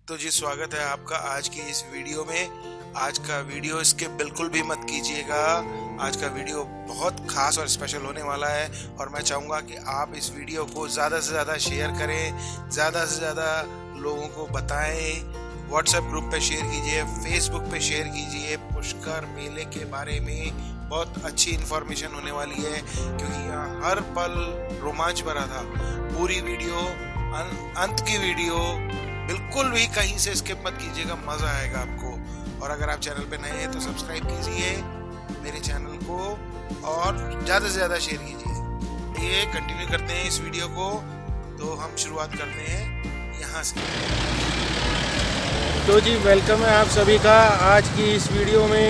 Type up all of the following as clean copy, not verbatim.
तो जी स्वागत है आपका आज की इस वीडियो में। आज का वीडियो इसके बिल्कुल भी मत कीजिएगा। आज का वीडियो बहुत खास और स्पेशल होने वाला है और मैं चाहूँगा कि आप इस वीडियो को ज़्यादा से ज़्यादा शेयर करें, ज़्यादा से ज़्यादा लोगों को बताएं। व्हाट्सएप ग्रुप पे शेयर कीजिए, फेसबुक पे शेयर कीजिए। पुष्कर मेले के बारे में बहुत अच्छी इन्फॉर्मेशन होने वाली है क्योंकि यहाँ हर पल रोमांच भरा था। पूरी वीडियो अंत की वीडियो बिल्कुल भी कहीं से स्किप मत कीजिएगा, मज़ा आएगा आपको। और अगर आप चैनल पे नए हैं तो सब्सक्राइब कीजिए मेरे चैनल को और ज़्यादा से ज़्यादा शेयर कीजिए। ये कंटिन्यू करते हैं इस वीडियो को, तो हम शुरुआत करते हैं यहाँ से। तो जी वेलकम है आप सभी का आज की इस वीडियो में।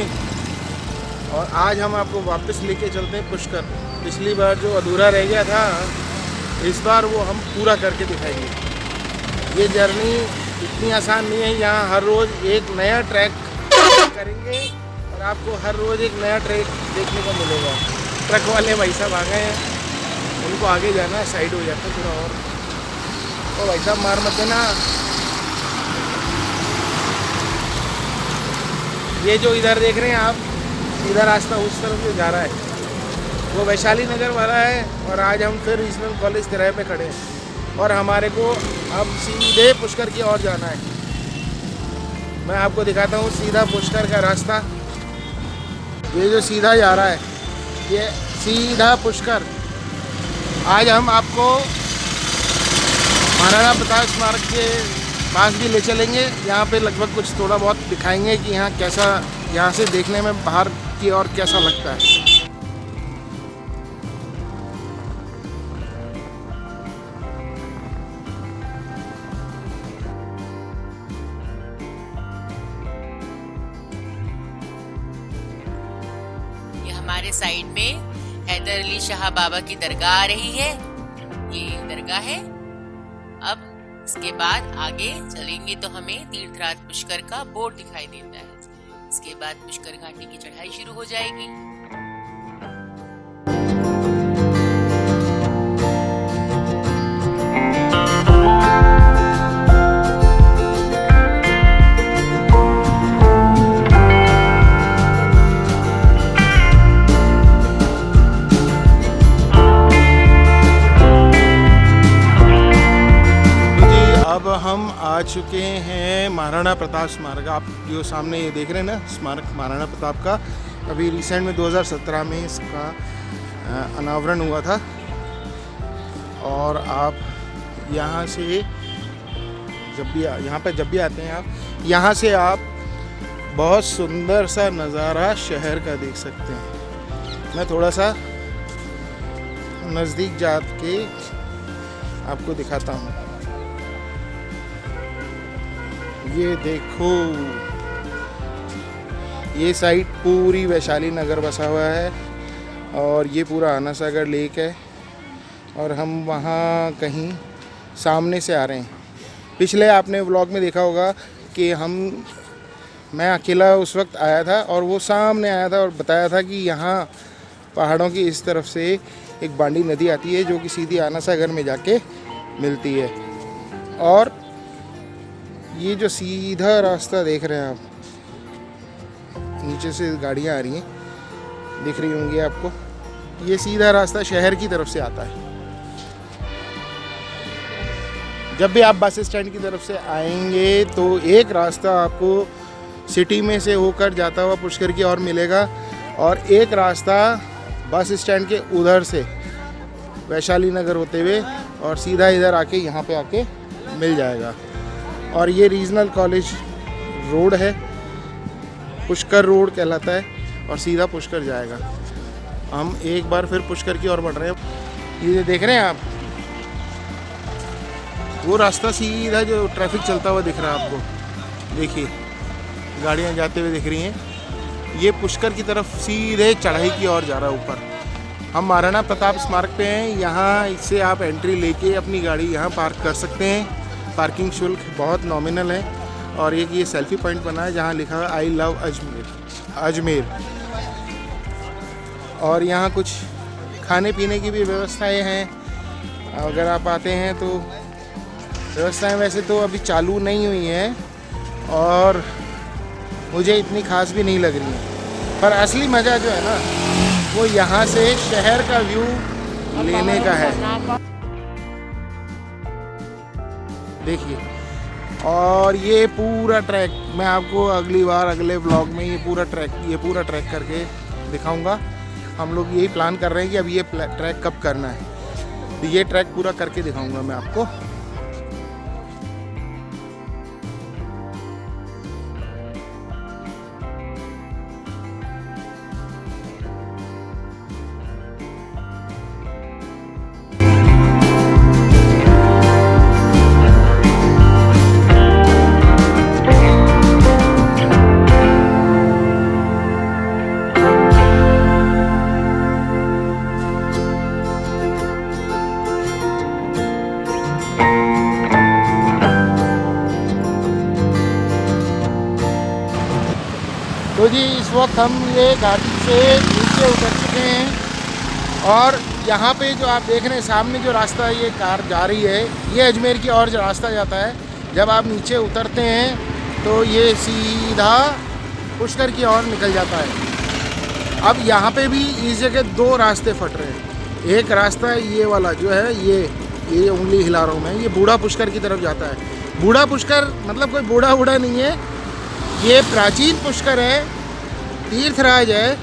और आज हम आपको वापस लेके चलते हैं पुष्कर। पिछली बार जो अधूरा रह गया था इस बार वो हम पूरा करके दिखाएंगे। ये जर्नी इतनी आसान नहीं है, यहाँ हर रोज़ एक नया ट्रैक करेंगे और आपको हर रोज़ एक नया ट्रैक देखने को मिलेगा। ट्रक वाले भाई साहब आ गए हैं, उनको आगे जाना है, साइड हो जाता है थोड़ा और। तो भाई साहब मार मत देना। ये जो इधर देख रहे हैं आप, सीधा रास्ता उस तरफ से जा रहा है वो वैशाली नगर वाला है। और आज हम फिर रीजनल कॉलेज तिराहे पे खड़े हैं और हमारे को अब सीधे पुष्कर की ओर जाना है। मैं आपको दिखाता हूँ सीधा पुष्कर का रास्ता। ये जो सीधा जा रहा है ये सीधा पुष्कर। आज हम आपको महाराणा प्रताप स्मारक के पास भी ले चलेंगे। यहाँ पे लगभग कुछ थोड़ा बहुत दिखाएंगे कि यहाँ कैसा, यहाँ से देखने में बाहर की ओर कैसा लगता है। हमारे साइड में हैदर अली शाह बाबा की दरगाह आ रही है। ये दरगाह है। अब इसके बाद आगे चलेंगे तो हमें तीर्थराज पुष्कर का बोर्ड दिखाई देता है। इसके बाद पुष्कर घाटी की चढ़ाई शुरू हो जाएगी। अब हम आ चुके हैं महाराणा प्रताप स्मारक। आप जो सामने ये देख रहे हैं ना स्मारक महाराणा प्रताप का, अभी रिसेंट में 2017 में इसका अनावरण हुआ था। और आप यहाँ से जब भी आते हैं आप यहाँ से आप बहुत सुंदर सा नज़ारा शहर का देख सकते हैं। मैं थोड़ा सा नज़दीक जा के आपको दिखाता हूँ। ये देखो, ये साइड पूरी वैशाली नगर बसा हुआ है और ये पूरा आना सागर लेक है और हम वहाँ कहीं सामने से आ रहे हैं। पिछले आपने व्लॉग में देखा होगा कि मैं अकेला उस वक्त आया था और वो सामने आया था और बताया था कि यहाँ पहाड़ों की इस तरफ से एक बांडी नदी आती है जो कि सीधी आना सागर में जाके मिलती है। और ये जो सीधा रास्ता देख रहे हैं आप, नीचे से गाड़ियाँ आ रही हैं, दिख रही होंगी आपको। ये सीधा रास्ता शहर की तरफ से आता है। जब भी आप बस स्टैंड की तरफ से आएंगे तो एक रास्ता आपको सिटी में से होकर जाता हुआ पुष्कर की ओर मिलेगा और एक रास्ता बस स्टैंड के उधर से वैशाली नगर होते हुए और सीधा इधर आके यहाँ पे आके मिल जाएगा। और ये रीजनल कॉलेज रोड है, पुष्कर रोड कहलाता है और सीधा पुष्कर जाएगा। हम एक बार फिर पुष्कर की ओर बढ़ रहे हैं। ये देख रहे हैं आप, वो रास्ता सीधा जो ट्रैफिक चलता हुआ दिख रहा है आपको, देखिए गाड़ियाँ जाते हुए दिख रही हैं। ये पुष्कर की तरफ सीधे चढ़ाई की ओर जा रहा है ऊपर। हम महाराणा प्रताप स्मारक पे हैं। यहाँ इससे आप एंट्री लेके अपनी गाड़ी यहाँ पार्क कर सकते हैं। पार्किंग शुल्क बहुत नॉमिनल है। और एक ये सेल्फी पॉइंट बना है जहाँ लिखा है आई लव अजमेर। और यहाँ कुछ खाने पीने की भी व्यवस्थाएं हैं। अगर आप आते हैं तो व्यवस्थाएं वैसे तो अभी चालू नहीं हुई हैं और मुझे इतनी खास भी नहीं लग रही हैं, पर असली मज़ा जो है ना वो यहाँ से शहर का व्यू लेने का है। देखिए, और ये पूरा ट्रैक मैं आपको अगली बार अगले व्लॉग में ये पूरा ट्रैक करके दिखाऊंगा। हम लोग यही प्लान कर रहे हैं कि अब ये ट्रैक कब करना है, तो ये ट्रैक पूरा करके दिखाऊंगा मैं आपको। तो जी इस वक्त हम ये घाटी से नीचे उतर चुके हैं और यहाँ पे जो आप देख रहे हैं सामने जो रास्ता ये कार जा रही है, ये अजमेर की ओर जो रास्ता जाता है। जब आप नीचे उतरते हैं तो ये सीधा पुष्कर की ओर निकल जाता है। अब यहाँ पे भी इस जगह दो रास्ते फट रहे हैं। एक रास्ता ये वाला जो है, ये उंगली हिला रहा हूँ मैं, ये बूढ़ा पुष्कर की तरफ जाता है। बूढ़ा पुष्कर मतलब कोई बूढ़ा नहीं है, ये प्राचीन पुष्कर है, तीर्थराज है,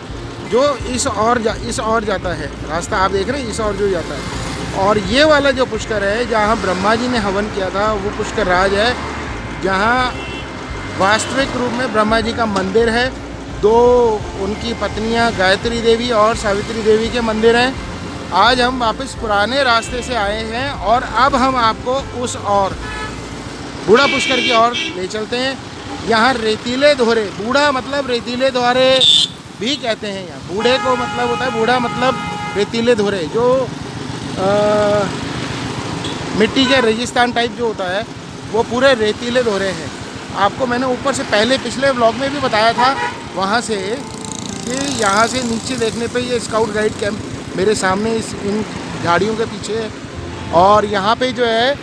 जो इस ओर जाता है। रास्ता आप देख रहे हैं, इस ओर जो जाता है। और ये वाला जो पुष्कर है जहाँ ब्रह्मा जी ने हवन किया था, वो पुष्कर राज है, जहाँ वास्तविक रूप में ब्रह्मा जी का मंदिर है। दो उनकी पत्नियाँ गायत्री देवी और सावित्री देवी के मंदिर हैं। आज हम वापस पुराने रास्ते से आए हैं और अब हम आपको उस ओर बूढ़ा पुष्कर की ओर ले चलते हैं। यहाँ रेतीले दोहरे, बूढ़ा मतलब रेतीले दोहरे भी कहते हैं। यहाँ बूढ़े को मतलब होता है, बूढ़ा मतलब रेतीले दोहरे, जो मिट्टी के रेगिस्तान टाइप जो होता है वो पूरे रेतीले दोहरे हैं। आपको मैंने ऊपर से पहले पिछले व्लॉग में भी बताया था वहाँ से कि यहाँ से नीचे देखने पे ये स्काउट गाइड कैंप मेरे सामने इन गाड़ियों के पीछे है। और यहाँ पे जो है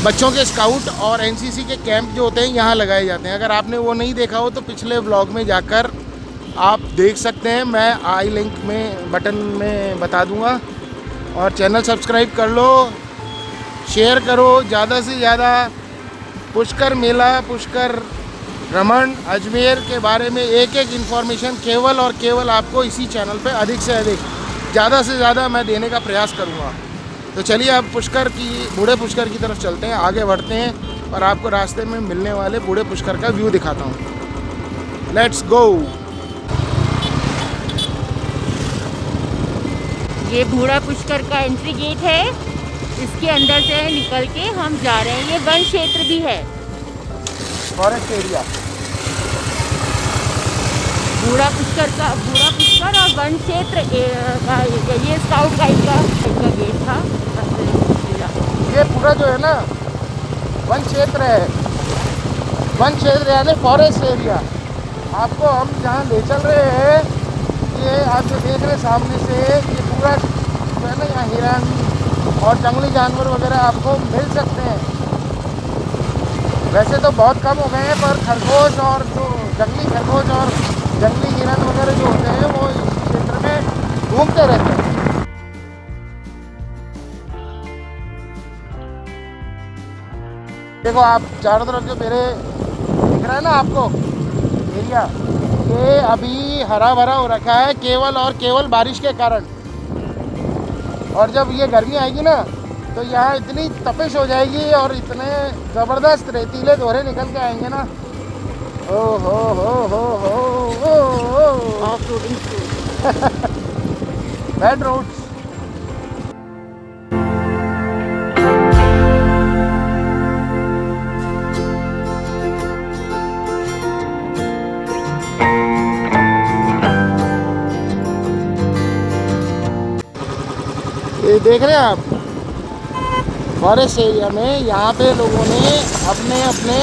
बच्चों के स्काउट और एनसीसी के कैंप जो होते हैं यहाँ लगाए जाते हैं। अगर आपने वो नहीं देखा हो तो पिछले व्लॉग में जाकर आप देख सकते हैं, मैं आई लिंक में बटन में बता दूंगा। और चैनल सब्सक्राइब कर लो, शेयर करो ज़्यादा से ज़्यादा। पुष्कर मेला, पुष्कर भ्रमण, अजमेर के बारे में एक इन्फॉर्मेशन केवल और केवल आपको इसी चैनल पे अधिक से अधिक ज़्यादा से ज़्यादा मैं देने का प्रयास करूँगा। तो चलिए अब बूढ़े पुष्कर की तरफ चलते हैं, आगे बढ़ते हैं और आपको रास्ते में मिलने वाले बूढ़े पुष्कर का व्यू दिखाता हूँ। Let's go. ये बूढ़ा पुष्कर का एंट्री गेट है, इसके अंदर से निकल के हम जा रहे हैं। ये वन क्षेत्र भी है, फॉरेस्ट एरिया। बूढ़ा पुष्कर और वन क्षेत्र ये स्काउट गाइड का गेट था। ये पूरा जो है ना वन क्षेत्र है, वन क्षेत्र यानी फॉरेस्ट एरिया। आपको हम जहाँ ले चल रहे हैं, ये आप जो देख रहे हैं सामने से, ये पूरा जो है ना यहाँ हिरन और जंगली जानवर वगैरह आपको मिल सकते हैं। वैसे तो बहुत कम हो गए हैं, पर खरगोश और जो जंगली खरगोश और जंगली हिरन वगैरह जो होते हैं वो इस क्षेत्र में घूमते रहते हैं। देखो आप चारों तरफ जो मेरे दिख रहा है ना आपको एरिया, ये अभी हरा भरा हो रखा है केवल और केवल बारिश के कारण। और जब ये गर्मी आएगी ना तो यहाँ इतनी तपिश हो जाएगी और इतने ज़बरदस्त रेतीले दोहरे निकल के आएंगे ना, ओ हो ऑफ रोडिंग बैड रोड्स। ये देख रहे हैं आप फॉरेस्ट एरिया में, यहाँ पे लोगों ने अपने अपने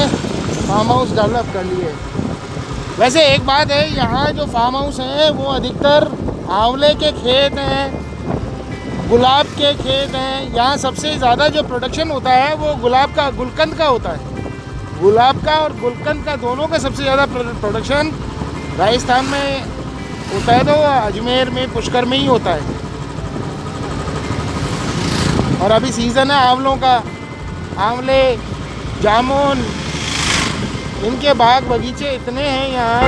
फार्म हाउस डेवलप कर लिए। वैसे एक बात है, यहाँ जो फार्म हाउस हैं वो अधिकतर आंवले के खेत हैं, गुलाब के खेत हैं। यहाँ सबसे ज़्यादा जो प्रोडक्शन होता है वो गुलाब का, गुलकंद का होता है। गुलाब का और गुलकंद का दोनों का सबसे ज़्यादा प्रोडक्शन राजस्थान में होता है, तो अजमेर में, पुष्कर में ही होता है। और अभी सीज़न है आंवलों का। आंवले, जामुन, इनके बाग बगीचे इतने हैं यहाँ।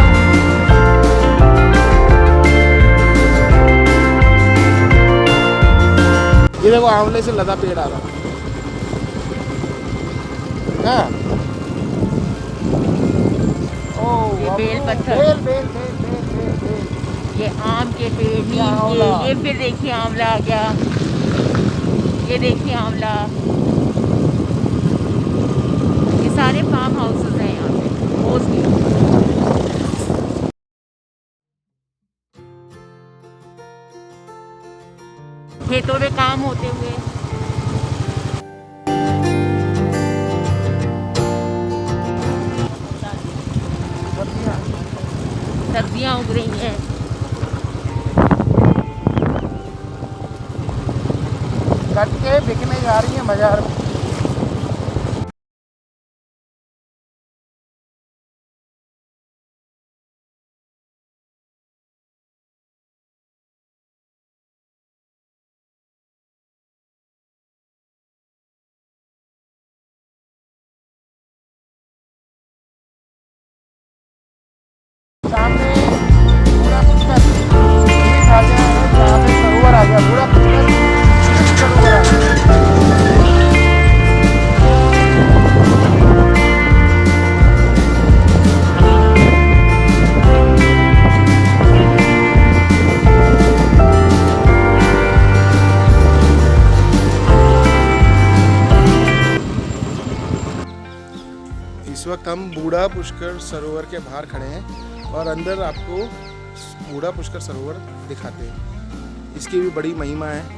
ये देखो आंवले से लदा पेड़ आ रहा है। हाँ। ये बेल पत्थर, बेल बेल बेल बेल बेल बेल। ये आम के पेड़, नीम के, ये फिर देखिए आंवला आ गया, ये देखिए आंवला। ये सारे फार्म हाउसेस हैं यहाँ पे मोस्टली। खेतों में काम होते हुए सब्जियाँ उग रही हैं। कट के बिकने जा रही है बाजार में। सामने पूरा पुष्कर आ गया है, यहाँ पे सरोवर आ गया, पूरा पुष्कर सरोवर आ गया। इस वक्त हम बूढ़ा पुष्कर सरोवर के बाहर खड़े हैं और अंदर आपको बूढ़ा पुष्कर सरोवर दिखाते हैं। इसकी भी बड़ी महिमा है।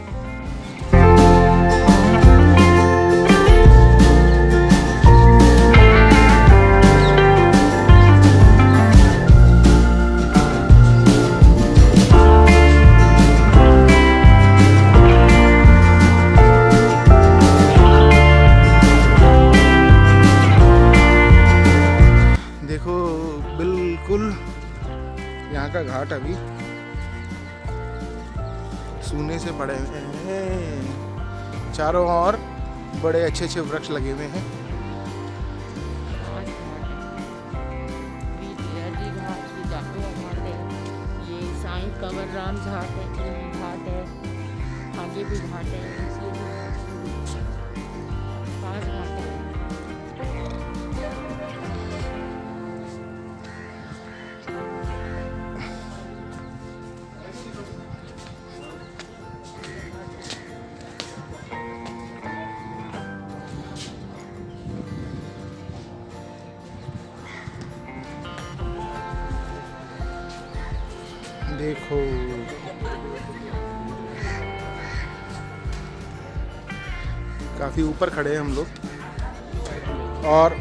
देखो बिल्कुल यहाँ का घाट अभी सूने से पड़े हुए हैं। चारों ओर बड़े अच्छे अच्छे वृक्ष लगे हुए हैं। ये साईं कंवर राम घाट है, आगे भी घाट है, पास घाट है। देखो काफी ऊपर खड़े हैं हम लोग और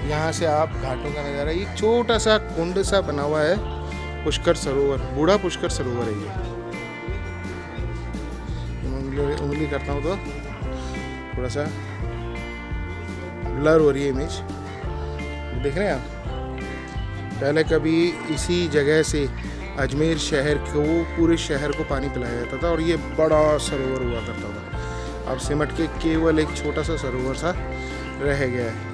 यहाँ से आप घाटों का नज़ारा, एक छोटा सा कुंड सा बना हुआ है, पुष्कर सरोवर, बूढ़ा पुष्कर सरोवर है ये। उंगली करता हूँ तो थोड़ा सा ब्लर हो रही है इमेज, देख रहे हैं आप। पहले कभी इसी जगह से अजमेर शहर को, पूरे शहर को पानी पिलाया जाता था और ये बड़ा सरोवर हुआ करता था। अब सिमट के केवल एक छोटा सा सरोवर सा रह गया है।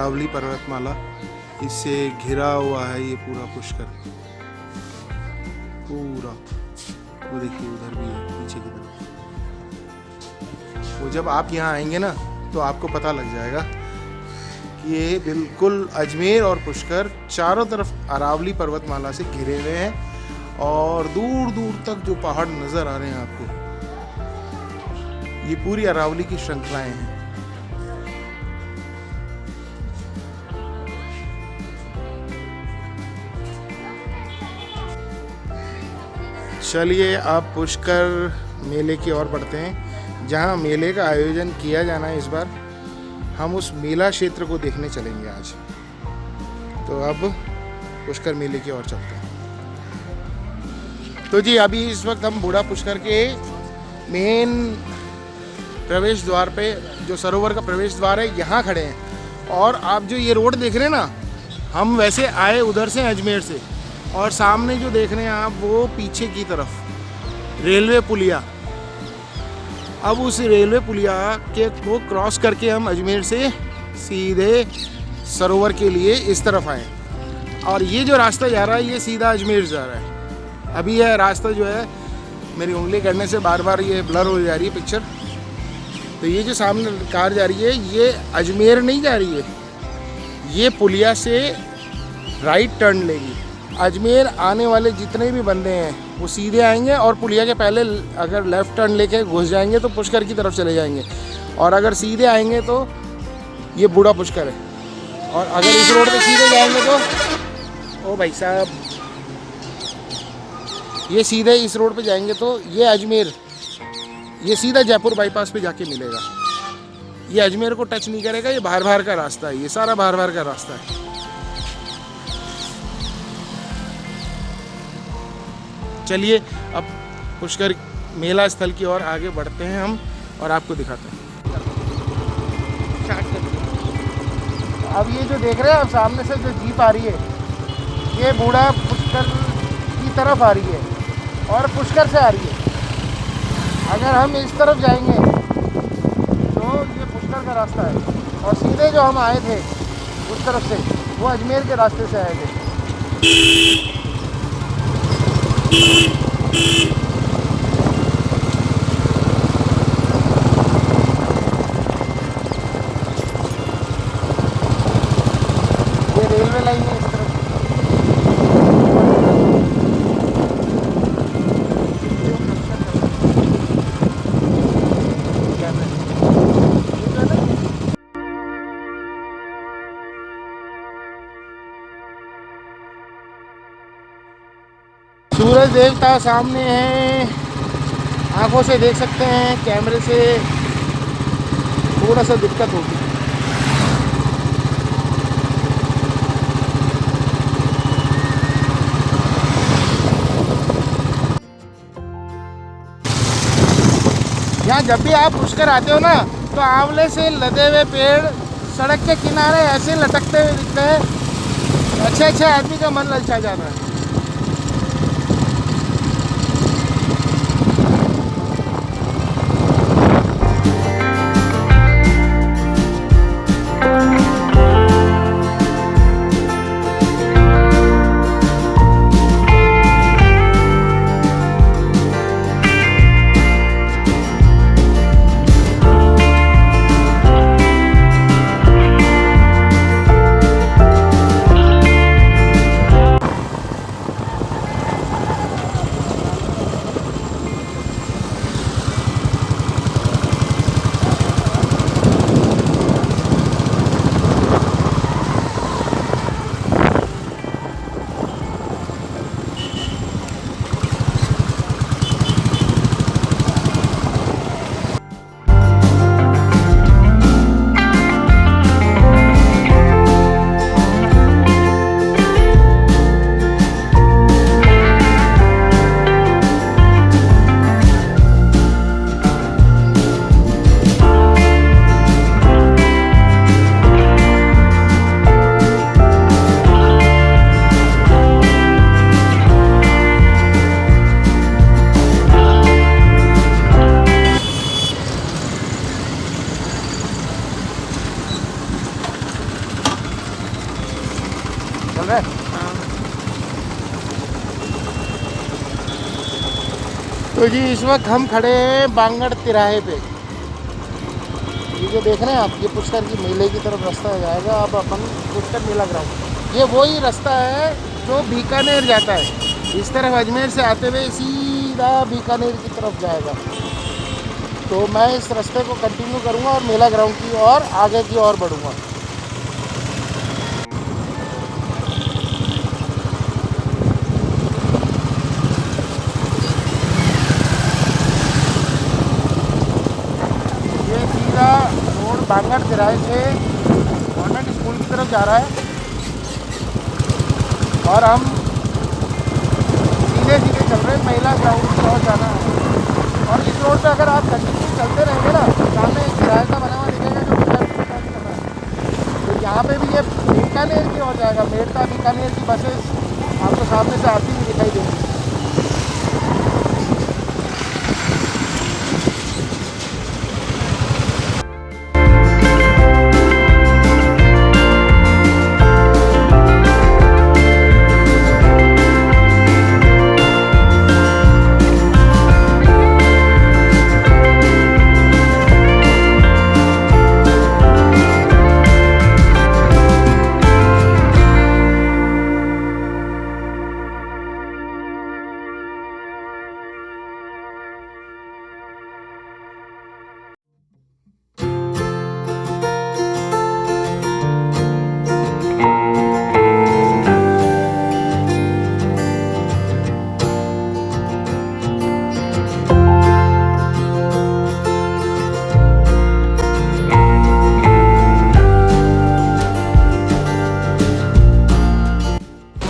अरावली पर्वतमाला, इससे घिरा हुआ है ये पूरा पुष्कर पूरा। वो देखिए उधर भी है पीछे की तरफ। वो जब आप यहाँ आएंगे ना तो आपको पता लग जाएगा कि ये बिल्कुल अजमेर और पुष्कर चारों तरफ अरावली पर्वतमाला से घिरे हुए हैं और दूर दूर तक जो पहाड़ नज़र आ रहे हैं आपको, ये पूरी अरावली की श्रृंखलाएं हैं। चलिए अब पुष्कर मेले की ओर बढ़ते हैं, जहां मेले का आयोजन किया जाना है इस बार। हम उस मेला क्षेत्र को देखने चलेंगे आज। तो अब पुष्कर मेले की ओर चलते हैं। तो जी अभी इस वक्त हम बूढ़ा पुष्कर के मेन प्रवेश द्वार पे, जो सरोवर का प्रवेश द्वार है, यहाँ खड़े हैं। और आप जो ये रोड देख रहे हैं ना, हम वैसे आए उधर से अजमेर से, और सामने जो देख रहे हैं आप वो पीछे की तरफ रेलवे पुलिया। अब उस रेलवे पुलिया के को क्रॉस करके हम अजमेर से सीधे सरोवर के लिए इस तरफ आए। और ये जो रास्ता जा रहा है ये सीधा अजमेर जा रहा है। अभी यह रास्ता जो है, मेरी उंगली करने से बार बार ये ब्लर हो जा रही है पिक्चर। तो ये जो सामने कार जा रही है ये अजमेर नहीं जा रही है, ये पुलिया से राइट टर्न लेगी। अजमेर आने वाले जितने भी बंदे हैं वो सीधे आएंगे और पुलिया के पहले अगर लेफ़्ट टर्न लेके घुस जाएंगे तो पुष्कर की तरफ चले जाएंगे, और अगर सीधे आएंगे तो ये बूढ़ा पुष्कर है। और अगर इस रोड पे सीधे जाएंगे तो ओ भाई साहब, ये सीधे इस रोड पे जाएंगे तो ये अजमेर, ये सीधा जयपुर बाईपास पे जाके मिलेगा। ये अजमेर को टच नहीं करेगा, ये बाहर बाहर का रास्ता है, ये सारा बाहर बाहर का रास्ता है। चलिए अब पुष्कर मेला स्थल की ओर आगे बढ़ते हैं हम और आपको दिखाते हैं। अब ये जो देख रहे हैं आप सामने से जो जीप आ रही है, ये बूढ़ा पुष्कर की तरफ आ रही है और पुष्कर से आ रही है। अगर हम इस तरफ जाएंगे तो ये पुष्कर का रास्ता है, और सीधे जो हम आए थे उस तरफ से वो अजमेर के रास्ते से आए थे। ये रेलवे लाइन है इस तरफ। सूरज देवता सामने हैं, आंखों से देख सकते हैं, कैमरे से थोड़ा सा दिक्कत होगी। यहाँ जब भी आप पुष्कर आते हो ना तो आंवले से लदे हुए पेड़ सड़क के किनारे ऐसे लटकते हुए दिखते हैं, अच्छे अच्छे आदमी का मन ललचा जाता है। तो जी इस वक्त हम खड़े हैं बांगड़ तिराहे पे। ये जो देख रहे हैं आप, ये पुष्कर की मेले की तरफ रास्ता जाएगा। अब अपन पुष्कर मेला ग्राउंड, ये वही रास्ता है जो बीकानेर जाता है। इस तरफ अजमेर से आते हुए सीधा बीकानेर की तरफ जाएगा। तो मैं इस रास्ते को कंटिन्यू करूँगा और मेला ग्राउंड की ओर आगे की ओर बढ़ूँगा। रोड बांगड़ तिराहे से गवर्नमेंट स्कूल की तरफ जा रहा है और हम सीधे सीधे चल रहे हैं। महिला ग्राउंड की ओर जाना है। और इस रोड पे अगर आप कंटिन्यू चलते रहेंगे ना, सामने एक तिराहे का बना हुआ दिखेगा जो कर रहा है। तो यहाँ पे भी ये बीकानेर की ओर जाएगा। मेरठ बीकानेर की बसेस आपको सामने से आती हुई दिखाई देंगी।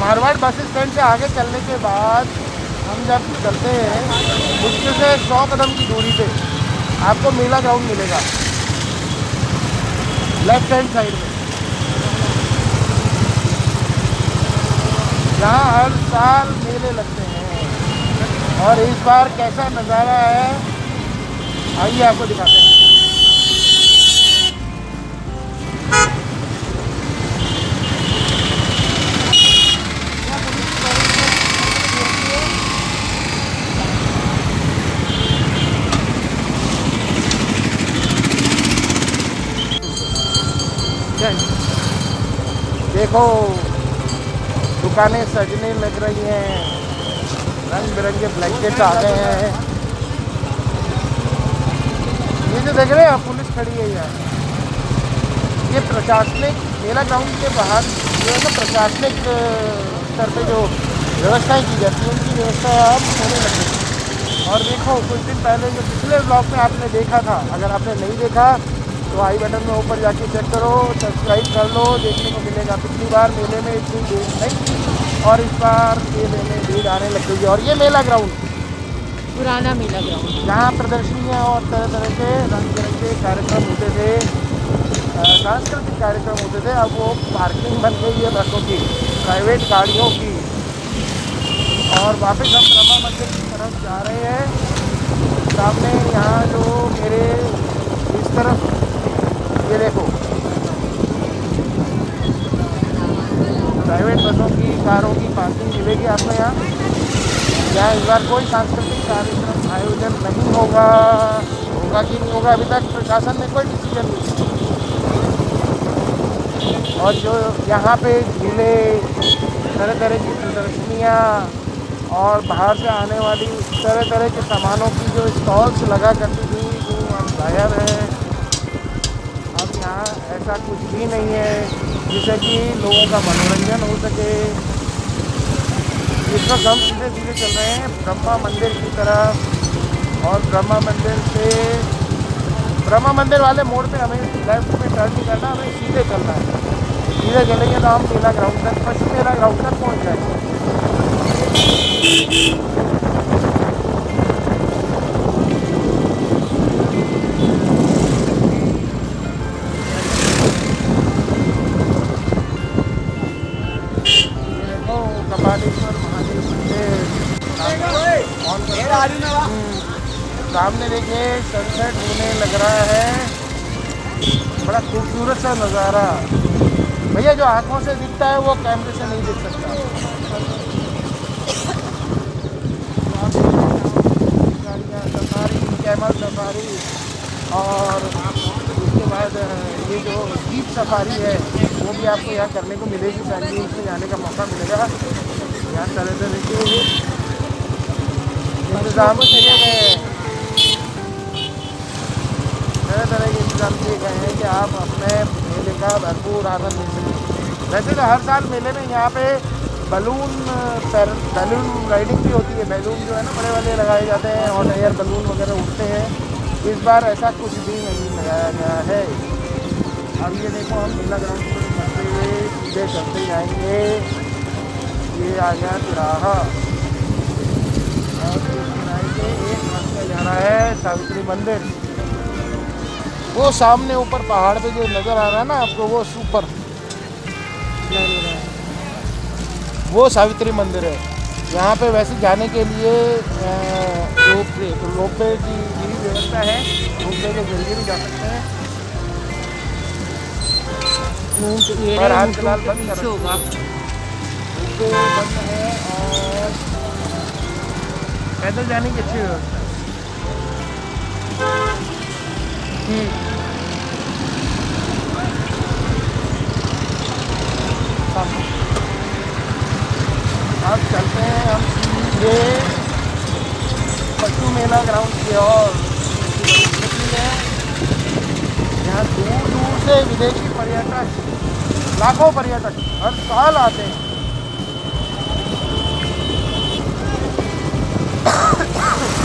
मारवाड़ बस स्टैंड से आगे चलने के बाद हम जब चलते हैं, मुश्किल से 100 कदम की दूरी पे आपको मेला ग्राउंड मिलेगा लेफ्ट हैंड साइड में। यहाँ हर साल मेले लगते हैं और इस बार कैसा नज़ारा है आइए आपको दिखाते हैं। देखो दुकानें सजने लग रही हैं, रंग बिरंगे ब्लैंकेट आ गए हैं। ये जो देख रहे हैं पुलिस खड़ी है यार, ये प्रशासनिक मेला ग्राउंड के बाहर जो है ना प्रशासनिक स्तर पे जो व्यवस्थाएं की जाती हैं उनकी व्यवस्था अब होने लग गई। और देखो कुछ दिन पहले जो पिछले ब्लॉग में आपने देखा था, अगर आपने नहीं देखा तो आई बटन में ऊपर जाके चेक करो, सब्सक्राइब कर लो, देखने को मिलेगा। पिछली बार मेले में इतनी भीड़ नहीं और इस बार मेले में भीड़ आने लग गई है। और ये मेला ग्राउंड पुराना मेला ग्राउंड, जहाँ प्रदर्शनियाँ और तरह तरह के रंग बिरंगे कार्यक्रम होते थे, सांस्कृतिक कार्यक्रम होते थे। अब वो पार्किंग बन गई है बसों की, प्राइवेट गाड़ियों की। और वापस हम ब्रह्मा मंदिर की तरफ जा रहे हैं। सामने यहाँ जो मेरे इस तरफ ये देखो प्राइवेट बसों की, कारों की पार्किंग मिलेगी आपको यहाँ इस बार कोई सांस्कृतिक कार्यक्रम आयोजन नहीं होगा कि नहीं होगा, अभी तक प्रशासन ने कोई डिसीजन नहीं। और जो यहाँ पे झूले, तरह तरह की प्रदर्शनियाँ और बाहर से आने वाली तरह तरह के सामानों की जो स्टॉल्स लगा करती थी वो अब गायब है। अब यहाँ ऐसा कुछ भी नहीं है जिससे कि लोगों का मनोरंजन हो सके। इस वक्त हम सीधे सीधे चल रहे हैं ब्रह्मा मंदिर की तरफ और ब्रह्मा मंदिर वाले मोड़ पे हमें लेफ्ट में टर्न नहीं करना, हमें सीधे चलना है। सीधे चलेंगे तो हम मेला ग्राउंड तक, पश्चिम मेला ग्राउंड तक पहुँच जाएंगे। कपालेश्वर महादेव मंदिर सामने देखिए सनसेट होने लग रहा है। बड़ा खूबसूरत सा नज़ारा भैया, जो आँखों से दिखता है वो कैमरे से नहीं दिख सकता। सफारी, और उसके बाद ये जो जीप सफारी है वो भी आपको यहाँ करने को मिलेगी। सारी इसमें जाने का मौका मिलेगा। यहाँ तरह तरह के इंतज़ाम किए गए हैं, तरह तरह के इंतज़ाम किए गए हैं कि आप अपने मेले का भरपूर आनंद ले सकें। वैसे तो हर साल मेले में यहाँ पे बैलून राइडिंग भी होती है। बैलून जो है ना बड़े वाले लगाए जाते हैं, हॉट एयर बैलून वगैरह उड़ते हैं। इस बार ऐसा कुछ भी नहीं लगाया गया है। अब ये देखो, हम मेला ग्राउंड पर चलते हुए सीधे चलते जाएंगे। ये आ गया तिराहा, और इस किनारे से एक रास्ता जा रहा है सावित्री मंदिर। वो सामने ऊपर पहाड़ पे जो नज़र आ रहा है ना आपको, वो सुपर वो सावित्री मंदिर है। यहाँ पे वैसे जाने के लिए रोपवे की भी व्यवस्था है, रोपवे के जरिए भी जा सकते हैं। पर हाल फिलहाल बंद कर होगा, रोपवे बंद है, और पैदल जाने की अच्छी व्यवस्था है। अब चलते हैं हम सीधे पशु मेला ग्राउंड की ओर। यहाँ दूर दूर से विदेशी पर्यटक, लाखों पर्यटक हर साल आते हैं।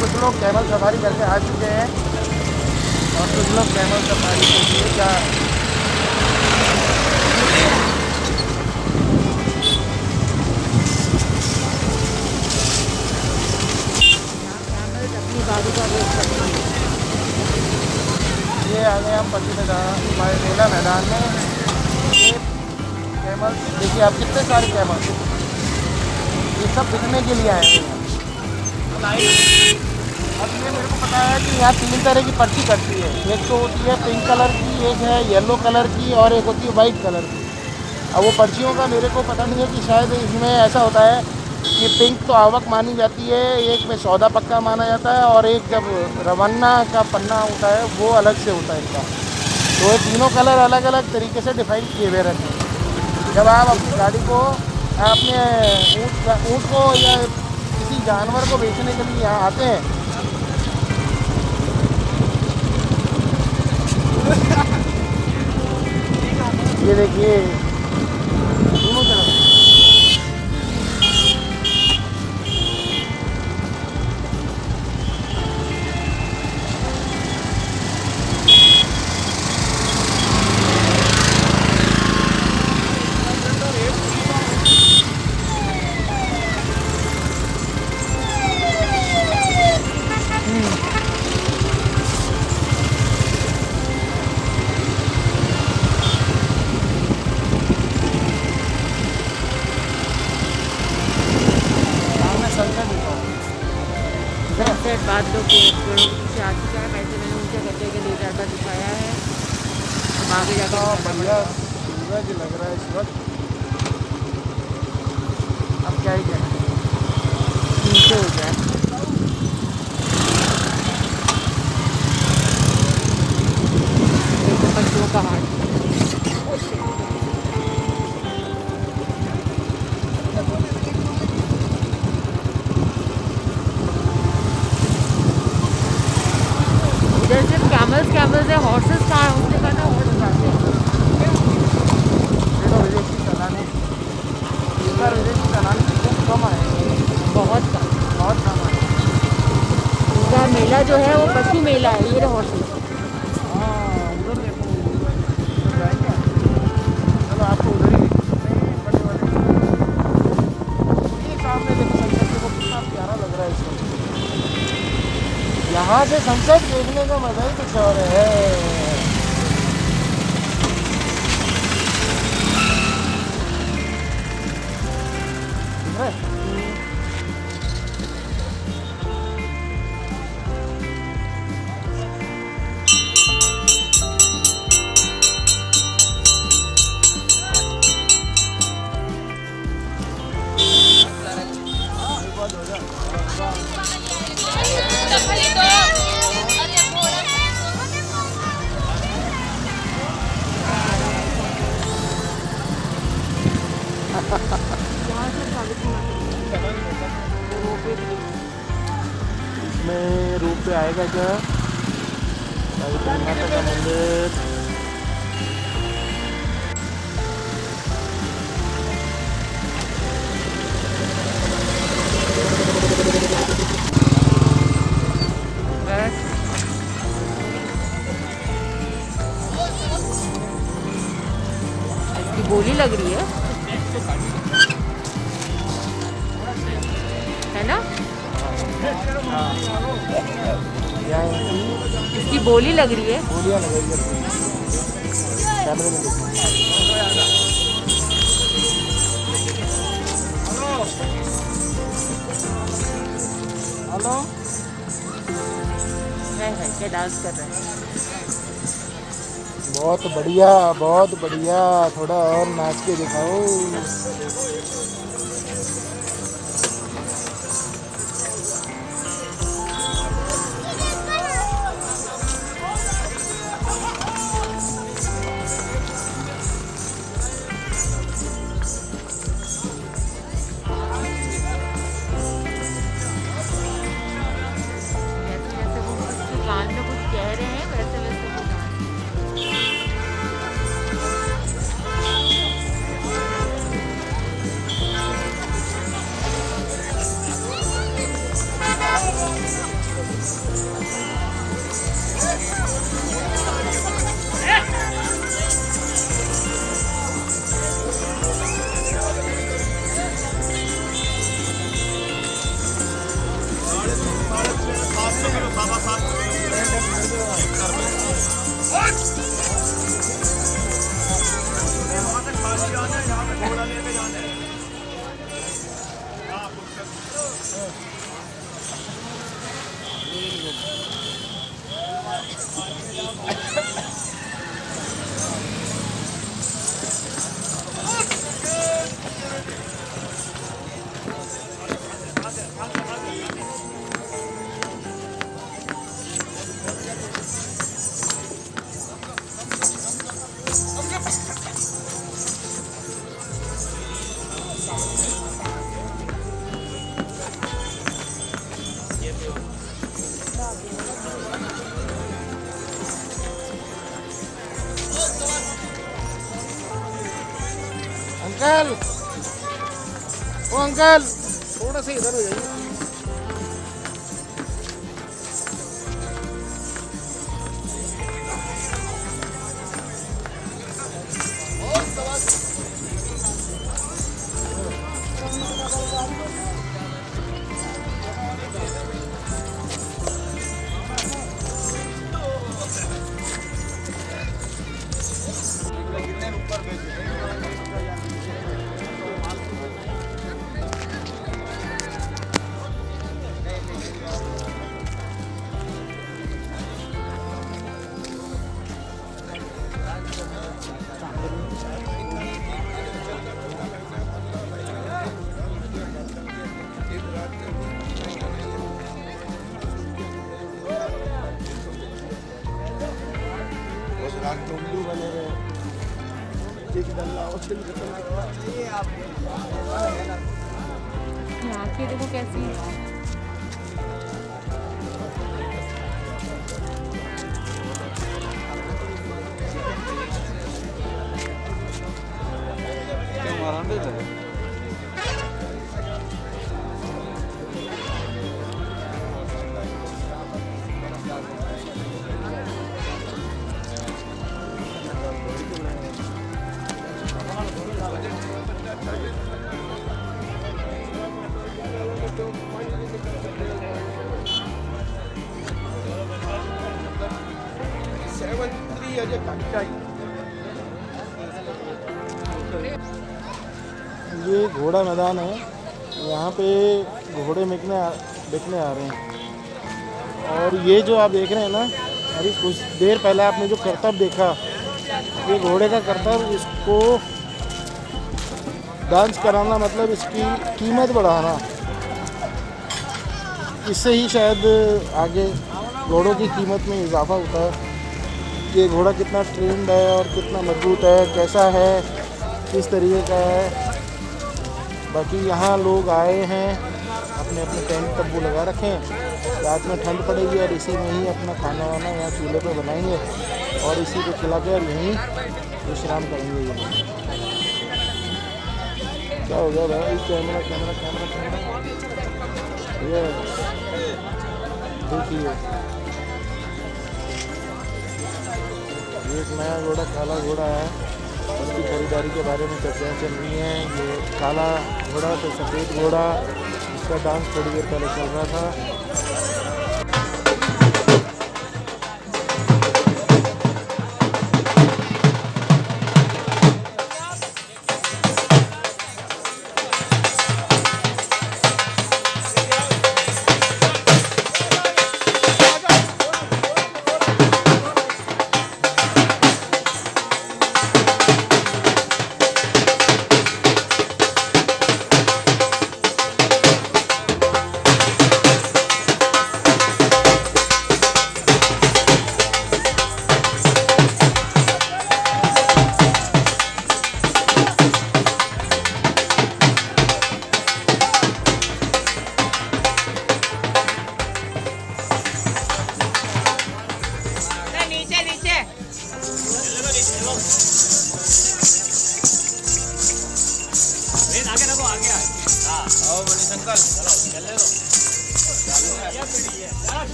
कुछ लोग कैमल सफारी करके आ चुके हैं, और कुछ लोग कैमल सफारी के लिए जा रहे हैं। ये आ गए हम पशु मेला मैदान में। ये कैमल देखिए आप, कितने सारे कैमल, ये सब दिखने के लिए आए हैं। अब ये मेरे को पता है कि यहाँ 3 तरह की पर्ची कटती है। एक तो होती है पिंक कलर की, एक है येलो कलर की, और एक होती है वाइट कलर की। अब वो पर्चियों का मेरे को पता नहीं है कि शायद इसमें ऐसा होता है कि पिंक तो आवक मानी जाती है, एक में सौदा पक्का माना जाता है, और एक जब रवाना का पन्ना होता है वो अलग से होता है इनका। तो ये तीनों कलर अलग अलग तरीके से डिफाइन किए हुए रहते हैं। जब आप अपनी गाड़ी को, अपने ऊँट को या किसी जानवर को बेचने के लिए यहाँ आते हैं, ये देखिए दोनों तरफ सनसेट बाद लोग से आ चुका है। वैसे मैंने उनसे कहते हैं कि 2-4 बार दिखाया है। हम आगे जाकर बढ़िया सूरज लग रहा है इस वक्त। अब क्या ही करें, नीचे हो जाए। एक पशुओं का हाथ, इधर सिर्फ कैमल्स है, हॉर्सेस कहाँ है? उसने कहा था हॉर्सेस आते हैं। तो विदेशी सैलानी, इस बार विदेशी सैलानी खूब कम आए, बहुत कम आए। उनका मेला जो है वो पशु मेला है। ये हॉर्सेस, हाँ उधर देखो, उधर जाएंगे। चलो आपको उधर ही दिखाते हैं बड़े वाले। ये सामने देखो सनसेट, देखो कितना प्यारा लग रहा है इस वक्त। यहाँ से सनसेट देखने का मजा ही कुछ और है। दिख रहा है? में रूप पे आएगा क्या? सावित्री माता का मंदिर। इसकी बोली लग रही है ना? यहाँ इसकी बोली लग रही है। बोलियाँ लग रही है कैमरे में देखो। हेलो है क्या डांस कर रहे हैं? बहुत बढ़िया, बहुत बढ़िया। थोड़ा और नाच के दिखाओ। जैसे वो कुछ कान में कुछ कह रहे हैं वैसे वैसे वो डांस। अंकल, ओ अंकल, थोड़ा सा इधर हो जाइए। टोंडू बने रहे, आँखें देखो कैसी है। ये घोड़ा मैदान है, यहाँ पे घोड़े बिकने आ रहे हैं। और ये जो आप देख रहे हैं ना, अभी कुछ देर पहले आपने जो करतब देखा, ये घोड़े का करतब, इसको डांस कराना मतलब इसकी कीमत बढ़ाना। इससे ही शायद आगे घोड़ों की कीमत में इजाफा होता है। ये घोड़ा कितना ट्रेंड है और कितना मजबूत है, कैसा है, किस तरीके का है। बाकी यहाँ लोग आए हैं, अपने अपने टेंट तब्बू लगा रखे हैं रात में ठंड पड़ेगी और इसी में ही अपना खाना वाना यहाँ चूल्हे पे बनाएंगे और इसी को खिला के और यहीं विश्राम करेंगे। ये लोग क्या हो गया भाई? कैमरा कैमरा कैमरा कैमरा ये देखिए, ये एक नया घोड़ा काला घोड़ा है, उसकी खरीदारी के बारे में चर्चाएं चल रही हैं। ये काला घोड़ा तो सफ़ेद घोड़ा, इसका डांस थोड़ी देर पहले चल रहा था।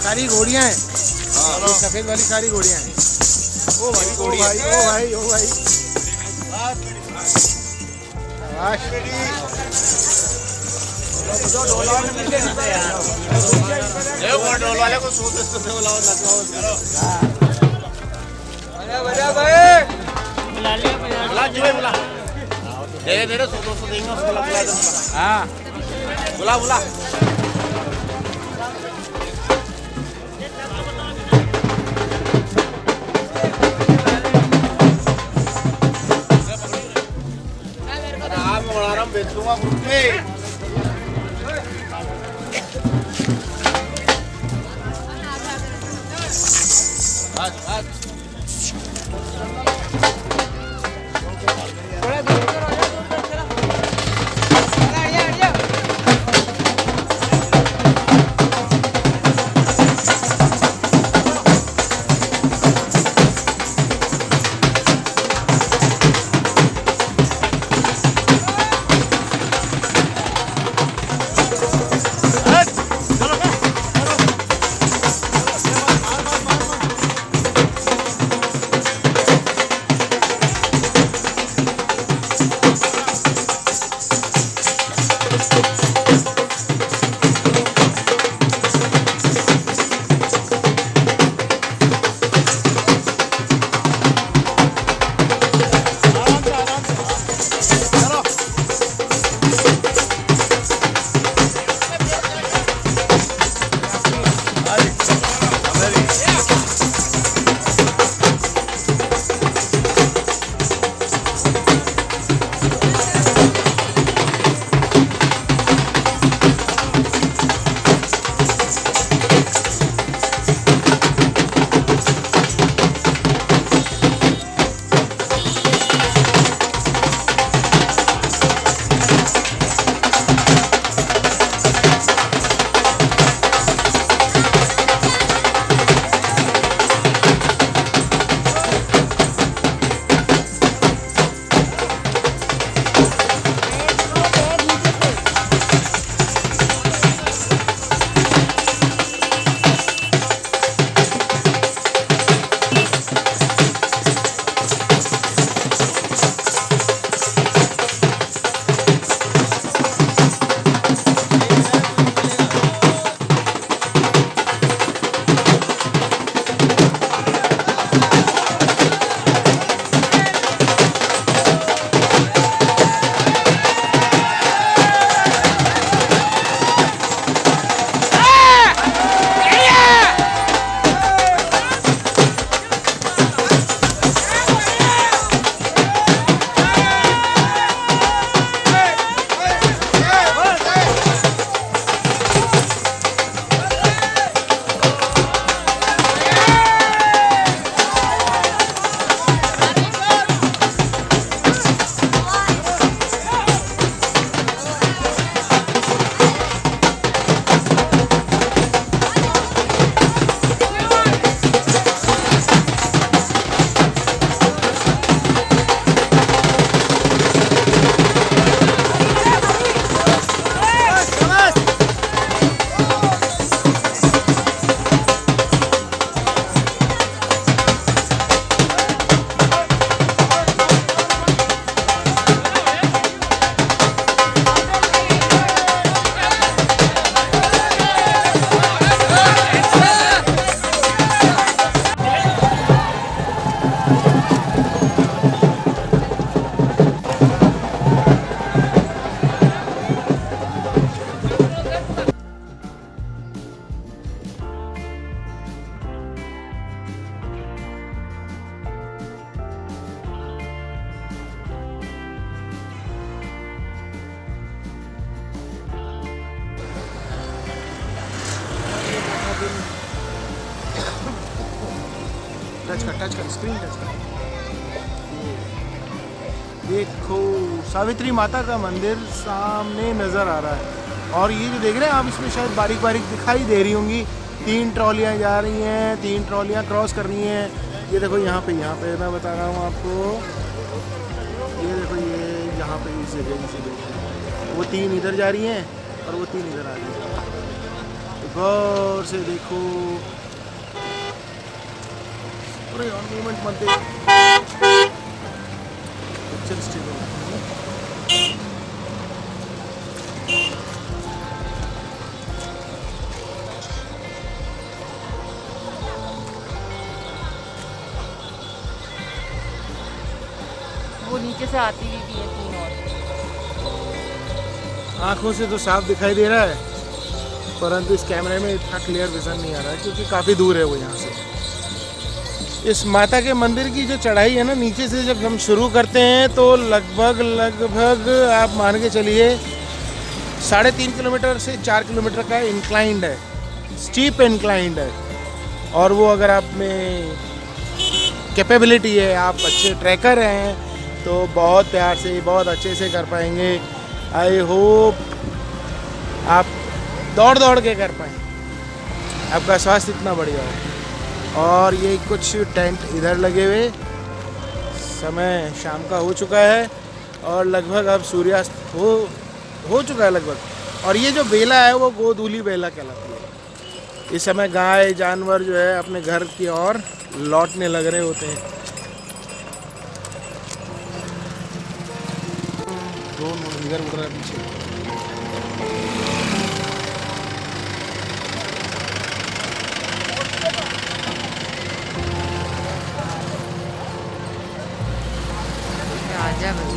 सारी घोड़ियाँ हैं, सफ़ेद वाली सारी घोड़ियाँ हैं। ओ भाई ओ भाई ओ भाई ओ भाई, ढोल वाले को धीरे धीरे बुला बुला। टच कर, स्क्रीन टच कर। देखो सावित्री माता का मंदिर सामने नज़र आ रहा है। और ये जो देख रहे हैं आप, इसमें शायद बारीक बारीक दिखाई दे रही होंगी, 3 ट्रॉलियाँ जा रही हैं, 3 ट्रॉलियाँ क्रॉस कर रही हैं। ये देखो यहाँ पे मैं बता रहा हूँ आपको, ये देखो ये यहाँ पे इस जगह वो 3 इधर जा रही हैं और वो 3 इधर आ रही हैं। तो गौर से देखो, अरे और मूवमेंट मत दे, पिक्चर स्टेबल है। वो नीचे से आती भी है 3 और। आँखों से तो साफ दिखाई दे रहा है, परंतु इस कैमरे में इतना क्लियर विजन नहीं आ रहा है क्योंकि काफ़ी दूर है वो यहाँ से। इस माता के मंदिर की जो चढ़ाई है ना, नीचे से जब हम शुरू करते हैं तो लगभग आप मान के चलिए 3.5 किलोमीटर से 4 किलोमीटर का इंक्लाइंड है, स्टीप इंक्लाइंड है। और वो अगर आप में कैपेबिलिटी है, आप अच्छे ट्रैकर हैं, तो बहुत प्यार से, बहुत अच्छे से कर पाएंगे। आई होप आप दौड़ के कर पाएँ, आपका स्वास्थ्य इतना बढ़िया हो। और ये कुछ टेंट इधर लगे हुए, समय शाम का हो चुका है और लगभग अब सूर्यास्त हो चुका है लगभग। और ये जो बेला है वो गोधूली बेला कहलाती है। इस समय गाय जानवर जो है अपने घर की ओर लौटने लग रहे होते हैं। ड्रोन इधर उड़ रहा है पीछे। आजा भाई,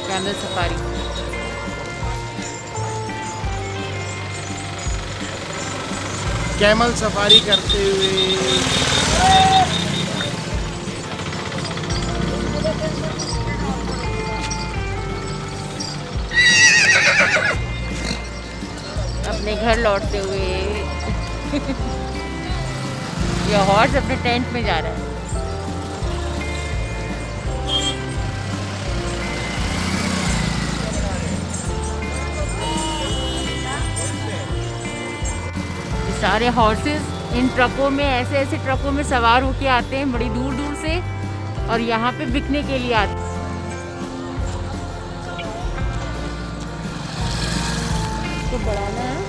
कैमल सफारी। कैमल सफारी करते हुए अपने घर लौटते हुए ये हॉर्स अपने टेंट में जा रहा है। ये सारे हॉर्सेस इन ट्रकों में, ऐसे ट्रकों में सवार होके आते हैं बड़ी दूर दूर से, और यहाँ पे बिकने के लिए आते हैं। तो बढ़ाना है।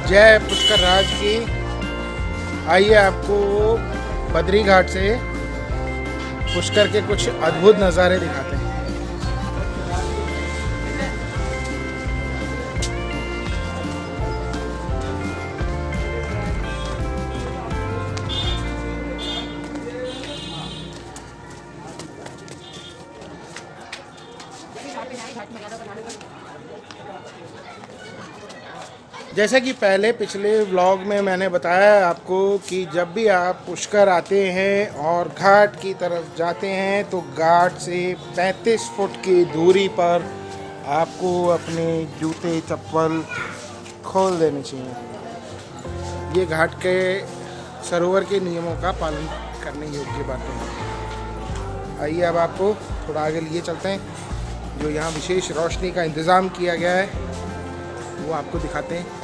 जय पुष्कर राज की। आइए आपको बद्री घाट से पुष्कर के कुछ अद्भुत नज़ारे दिखाते हैं। जैसा कि पहले पिछले व्लॉग में मैंने बताया आपको कि जब भी आप पुष्कर आते हैं और घाट की तरफ जाते हैं तो घाट से 35 फुट की दूरी पर आपको अपने जूते चप्पल खोल देने चाहिए। ये घाट के सरोवर के नियमों का पालन करने योग्य बातें हैं। आइए अब आपको थोड़ा आगे लिए चलते हैं। जो यहाँ विशेष रोशनी का इंतज़ाम किया गया है वो आपको दिखाते हैं।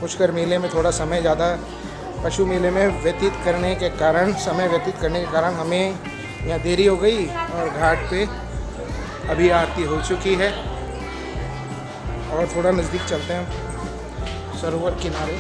पुष्कर मेले में थोड़ा समय ज़्यादा पशु मेले में व्यतीत करने के कारण हमें यहाँ देरी हो गई और घाट पे अभी आरती हो चुकी है और थोड़ा नज़दीक चलते हैं सरोवर किनारे।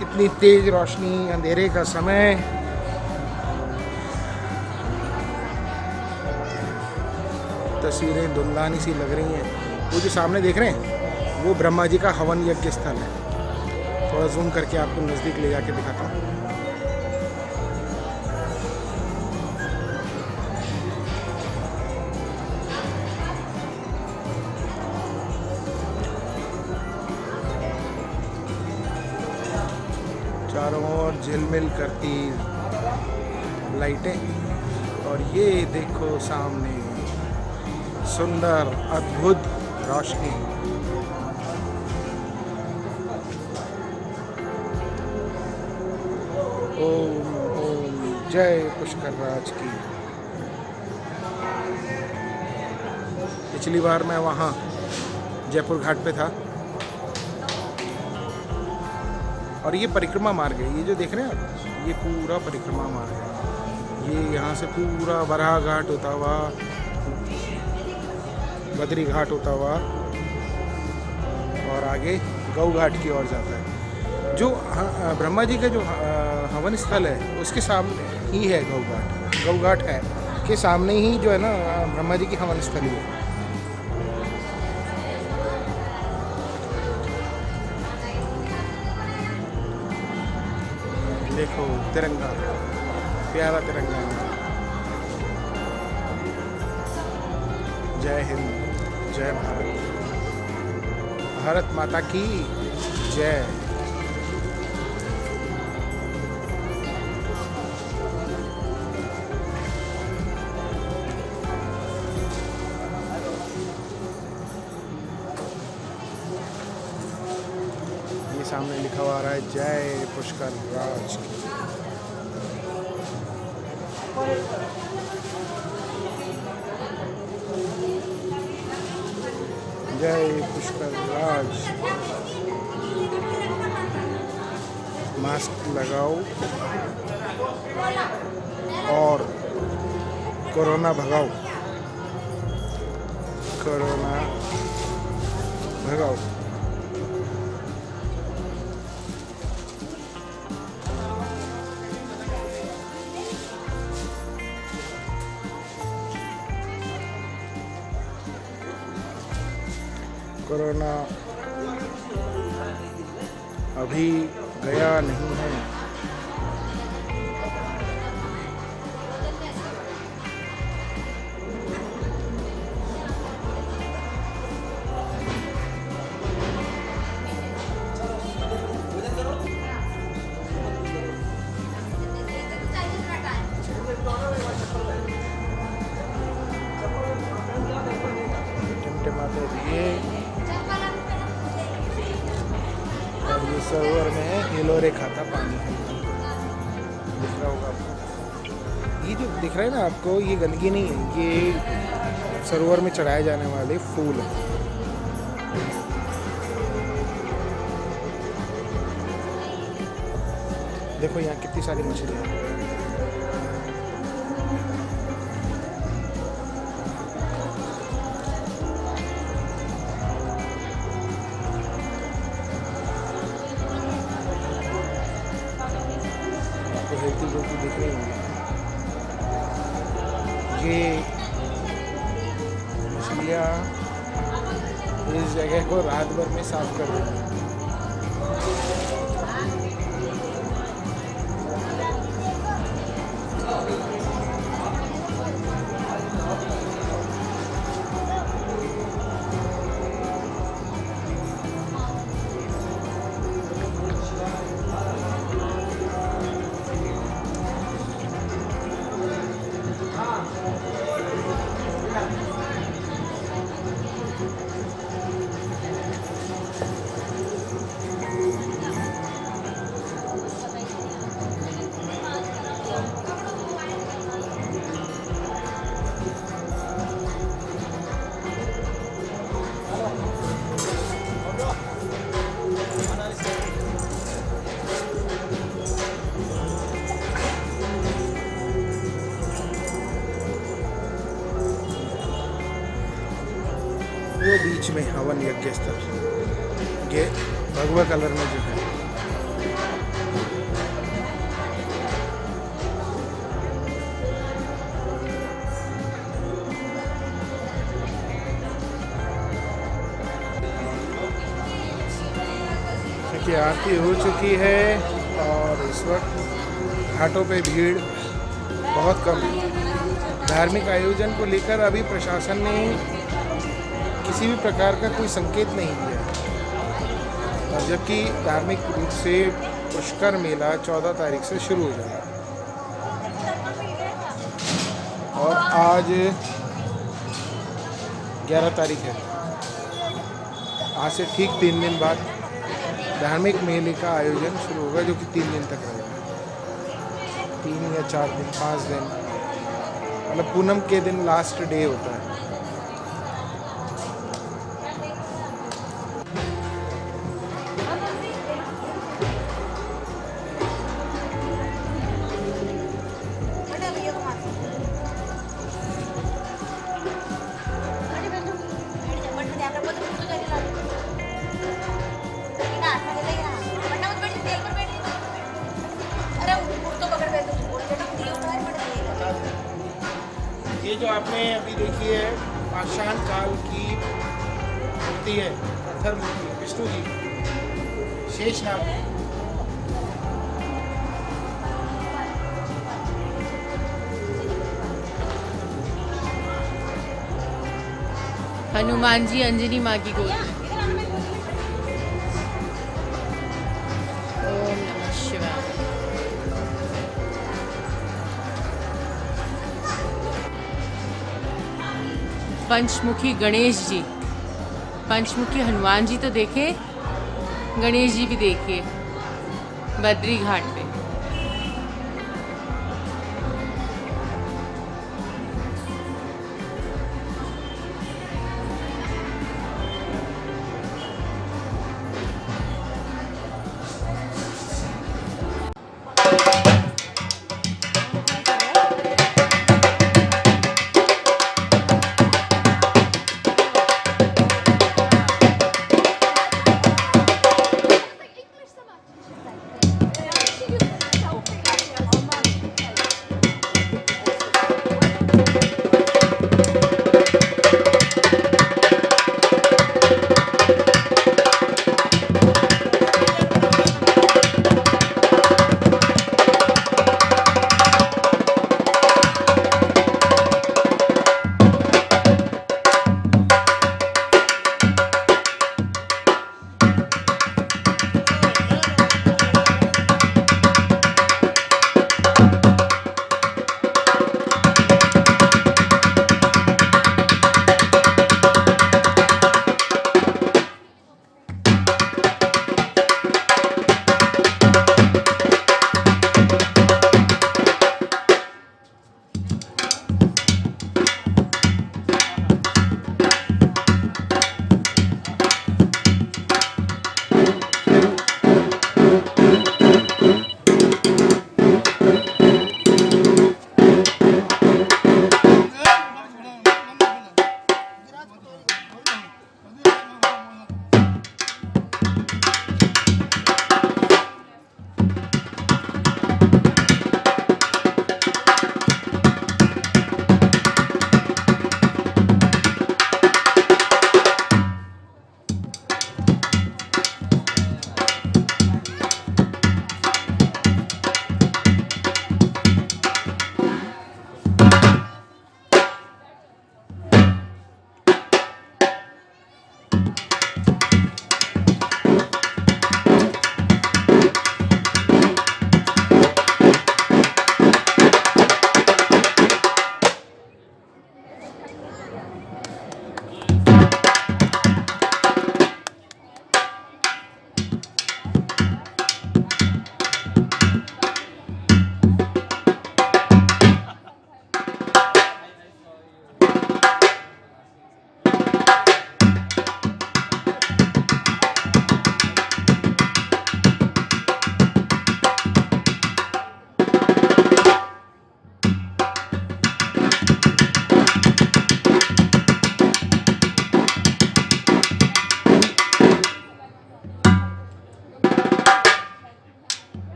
इतनी तेज रोशनी, अंधेरे का समय, तस्वीरें धुंधलानी सी लग रही हैं। वो जो सामने देख रहे हैं वो ब्रह्मा जी का हवन यज्ञ स्थल है। थोड़ा जूम करके आपको नज़दीक ले जाके दिखाता हूँ। चारों ओर झिलमिल करती लाइटें और ये देखो सामने सुंदर अद्भुत रोशनी। ओम ओम जय पुष्कर राज की। पिछली बार मैं वहाँ जयपुर घाट पे था और ये परिक्रमा मार्ग है। ये जो देख रहे हैं आप, ये पूरा परिक्रमा मार्ग है। ये यहाँ से पूरा बराह घाट होता हुआ, बद्री घाट होता हुआ और आगे गौ घाट की ओर जाता है। जो ब्रह्मा जी का जो हवन स्थल है उसके सामने ही है गौ घाट। गौ घाट है के सामने ही जो है ना ब्रह्मा जी की हवन स्थली है। देखो तिरंगा, प्यारा तिरंगा। जय हिंद, जय भारत, भारत माता की जय। ये सामने लिखा हुआ रहा है जय पुष्कर राज की। जय पुष्कर राज। मास्क लगाओ और कोरोना भगाओ, कोरोना भगाओ। कोरोना अभी गया नहीं है। टिमटिमाते दिए और ये सरोवर में हिलोरे खाता पानी है। दिख रहा होगा आपको, ये जो दिख रहा है ना आपको, ये गंदगी नहीं है, ये सरोवर में चढ़ाए जाने वाले फूल हैं। देखो यहाँ कितनी सारी मछलियाँ हैं। आपको हेल्थी जोकी दिख रही होंगी। ये मछलियाँ इस जगह को रात भर में साफ कर देती हैं। वो बीच में हवन यज्ञ स्थल, ये भगवा कलर में जो है। क्योंकि आरती हो चुकी है और इस वक्त घाटों पे भीड़ बहुत कम है। धार्मिक आयोजन को लेकर अभी प्रशासन ने किसी भी प्रकार का कोई संकेत नहीं दिया है, और जबकि धार्मिक रूप से पुष्कर मेला 14 तारीख से शुरू हो जाएगा और आज 11 तारीख है। आज से ठीक 3 दिन बाद धार्मिक मेले का आयोजन शुरू होगा, जो कि 3 दिन तक रहेगा। 3 या 4 दिन, 5 दिन, मतलब पूनम के दिन लास्ट डे होता है। ये जो आपने अभी देखी है पाषाण काल की मूर्ति है, पत्थर मूर्ति, विष्णु जी शेषनाग। हनुमान जी अंजनी माँ की गोद में। ओम नमः शिवाय। पंचमुखी गणेश जी, पंचमुखी हनुमान जी तो देखे, गणेश जी भी देखिए बद्री घाट पे।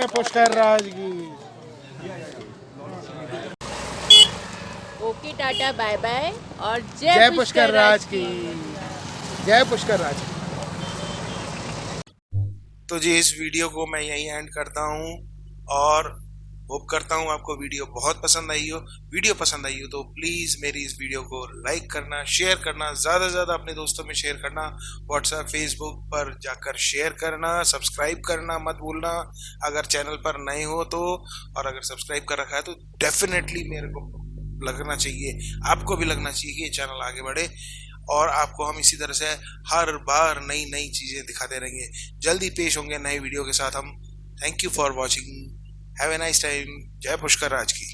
जय पुष्कर राज की। ओके टाटा बाय बाय और जय पुष्कर राज की। जय पुष्कर राज की। तो जी इस वीडियो को मैं यहीं एंड करता हूँ और होप करता हूँ आपको वीडियो बहुत पसंद आई हो। वीडियो पसंद आई हो तो प्लीज़ मेरी इस वीडियो को लाइक करना, शेयर करना, ज़्यादा से ज़्यादा अपने दोस्तों में शेयर करना, व्हाट्सएप फेसबुक पर जाकर शेयर करना, सब्सक्राइब करना मत भूलना अगर चैनल पर नए हो तो, और अगर सब्सक्राइब कर रखा है तो डेफिनेटली मेरे को लगना चाहिए, आपको भी लगना चाहिए कि ये चैनल आगे बढ़े और आपको हम इसी तरह से हर बार नई नई चीज़ें दिखाते रहेंगे। जल्दी पेश होंगे नए वीडियो के साथ हम। Thank you for watching. Have a nice time. जय पुष्कर राज की।